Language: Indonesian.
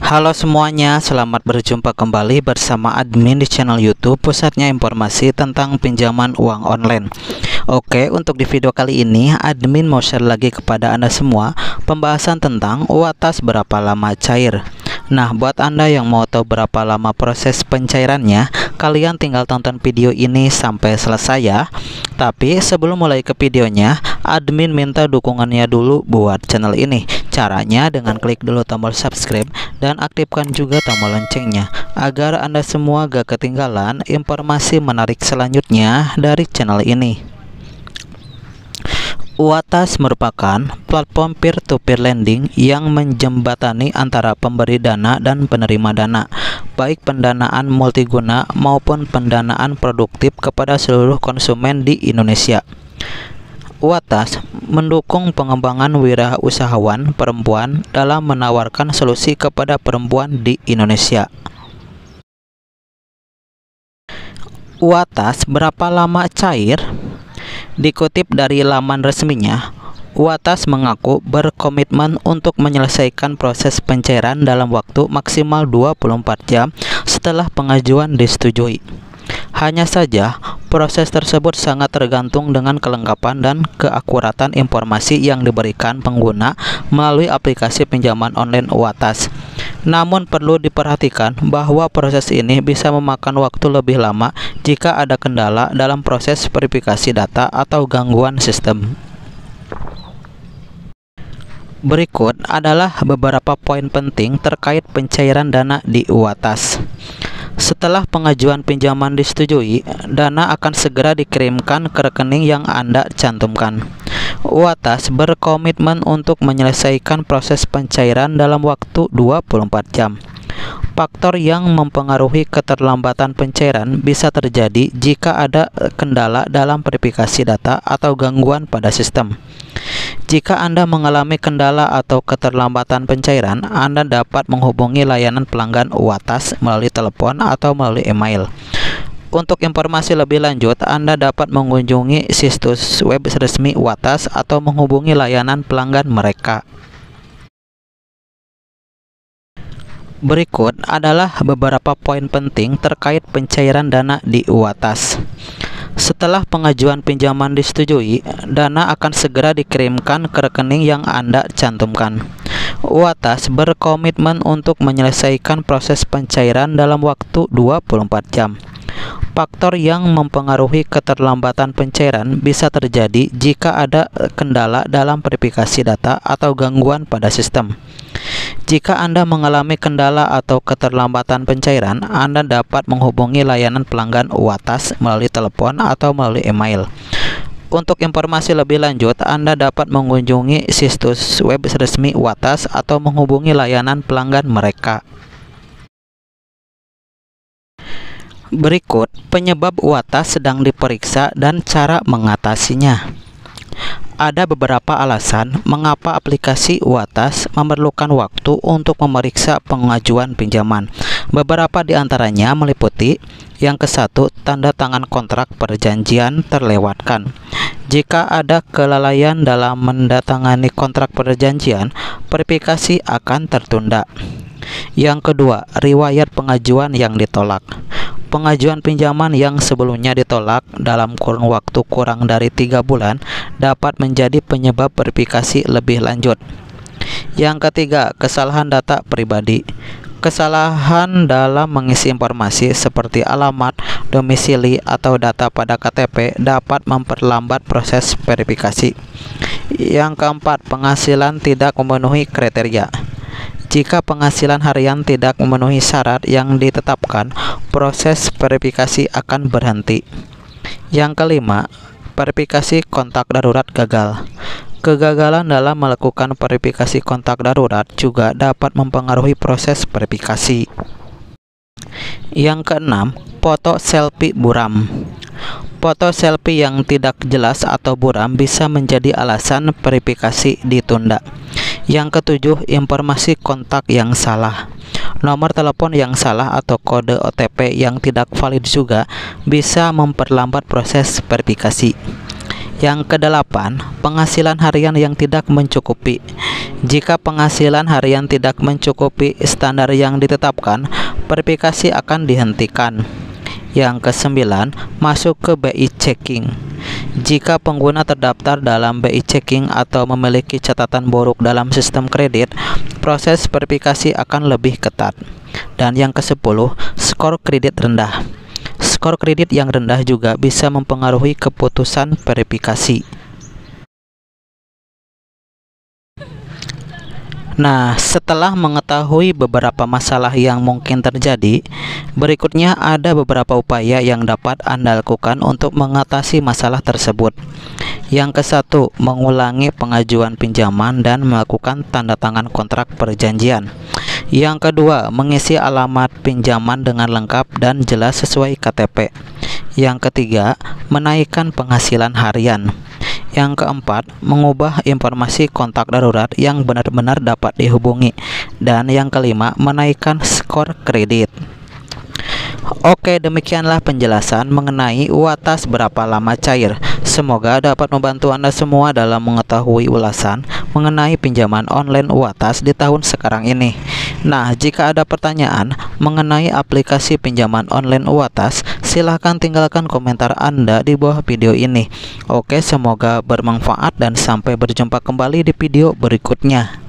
Halo semuanya, selamat berjumpa kembali bersama admin di channel YouTube Pusatnya Informasi tentang Pinjaman Uang Online. Oke, untuk di video kali ini admin mau share lagi kepada Anda semua pembahasan tentang UATAS berapa lama cair. Nah, buat Anda yang mau tahu berapa lama proses pencairannya, kalian tinggal tonton video ini sampai selesai ya. Tapi sebelum mulai ke videonya, admin minta dukungannya dulu buat channel ini. Caranya dengan klik dulu tombol subscribe dan aktifkan juga tombol loncengnya agar Anda semua gak ketinggalan informasi menarik selanjutnya dari channel ini. UATAS merupakan platform peer-to-peer lending yang menjembatani antara pemberi dana dan penerima dana, baik pendanaan multiguna maupun pendanaan produktif kepada seluruh konsumen di Indonesia. UATAS mendukung pengembangan wirausahawan perempuan dalam menawarkan solusi kepada perempuan di Indonesia. UATAS berapa lama cair? Dikutip dari laman resminya, UATAS mengaku berkomitmen untuk menyelesaikan proses pencairan dalam waktu maksimal 24 jam setelah pengajuan disetujui. Hanya saja, proses tersebut sangat tergantung dengan kelengkapan dan keakuratan informasi yang diberikan pengguna melalui aplikasi pinjaman online UATAS. Namun perlu diperhatikan bahwa proses ini bisa memakan waktu lebih lama jika ada kendala dalam proses verifikasi data atau gangguan sistem. Berikut adalah beberapa poin penting terkait pencairan dana di UATAS. Setelah pengajuan pinjaman disetujui, dana akan segera dikirimkan ke rekening yang Anda cantumkan. UATAS berkomitmen untuk menyelesaikan proses pencairan dalam waktu 24 jam. Faktor yang mempengaruhi keterlambatan pencairan bisa terjadi jika ada kendala dalam verifikasi data atau gangguan pada sistem. Jika Anda mengalami kendala atau keterlambatan pencairan, Anda dapat menghubungi layanan pelanggan UATAS melalui telepon atau melalui email. Untuk informasi lebih lanjut, Anda dapat mengunjungi situs web resmi UATAS atau menghubungi layanan pelanggan mereka. Berikut adalah beberapa poin penting terkait pencairan dana di UATAS. Setelah pengajuan pinjaman disetujui, dana akan segera dikirimkan ke rekening yang Anda cantumkan. UATAS berkomitmen untuk menyelesaikan proses pencairan dalam waktu 24 jam. Faktor yang mempengaruhi keterlambatan pencairan bisa terjadi jika ada kendala dalam verifikasi data atau gangguan pada sistem. Jika Anda mengalami kendala atau keterlambatan pencairan, Anda dapat menghubungi layanan pelanggan UATAS melalui telepon atau melalui email. Untuk informasi lebih lanjut, Anda dapat mengunjungi situs web resmi UATAS atau menghubungi layanan pelanggan mereka. Berikut penyebab UATAS sedang diperiksa dan cara mengatasinya. Ada beberapa alasan mengapa aplikasi UATAS memerlukan waktu untuk memeriksa pengajuan pinjaman. Beberapa di antaranya meliputi: yang ke-1, tanda tangan kontrak perjanjian terlewatkan. Jika ada kelalaian dalam mendatangani kontrak perjanjian, verifikasi akan tertunda. Yang kedua, riwayat pengajuan yang ditolak. Pengajuan pinjaman yang sebelumnya ditolak dalam kurun waktu kurang dari 3 bulan dapat menjadi penyebab verifikasi lebih lanjut. Yang ketiga, kesalahan data pribadi. Kesalahan dalam mengisi informasi seperti alamat, domisili, atau data pada KTP dapat memperlambat proses verifikasi. Yang keempat, penghasilan tidak memenuhi kriteria. Jika penghasilan harian tidak memenuhi syarat yang ditetapkan, proses verifikasi akan berhenti. Yang kelima, verifikasi kontak darurat gagal. Kegagalan dalam melakukan verifikasi kontak darurat juga dapat mempengaruhi proses verifikasi. Yang keenam, foto selfie buram. Foto selfie yang tidak jelas atau buram bisa menjadi alasan verifikasi ditunda. Yang ketujuh, informasi kontak yang salah. Nomor telepon yang salah atau kode OTP yang tidak valid juga bisa memperlambat proses verifikasi. Yang kedelapan, penghasilan harian yang tidak mencukupi. Jika penghasilan harian tidak mencukupi standar yang ditetapkan, verifikasi akan dihentikan. Yang kesembilan, masuk ke BI checking. Jika pengguna terdaftar dalam BI checking atau memiliki catatan buruk dalam sistem kredit, proses verifikasi akan lebih ketat. Dan yang ke-10, skor kredit rendah. Skor kredit yang rendah juga bisa mempengaruhi keputusan verifikasi. Nah, setelah mengetahui beberapa masalah yang mungkin terjadi, berikutnya ada beberapa upaya yang dapat Anda lakukan untuk mengatasi masalah tersebut. Yang ke-1, mengulangi pengajuan pinjaman dan melakukan tanda tangan kontrak perjanjian. Yang kedua, mengisi alamat pinjaman dengan lengkap dan jelas sesuai KTP. Yang ketiga, menaikkan penghasilan harian. Yang keempat, mengubah informasi kontak darurat yang benar-benar dapat dihubungi. Dan yang kelima, menaikkan skor kredit. Oke, demikianlah penjelasan mengenai UATAS berapa lama cair. Semoga dapat membantu Anda semua dalam mengetahui ulasan mengenai pinjaman online UATAS di tahun sekarang ini. Nah, jika ada pertanyaan mengenai aplikasi pinjaman online UATAS, silahkan tinggalkan komentar Anda di bawah video ini. Oke, semoga bermanfaat dan sampai berjumpa kembali di video berikutnya.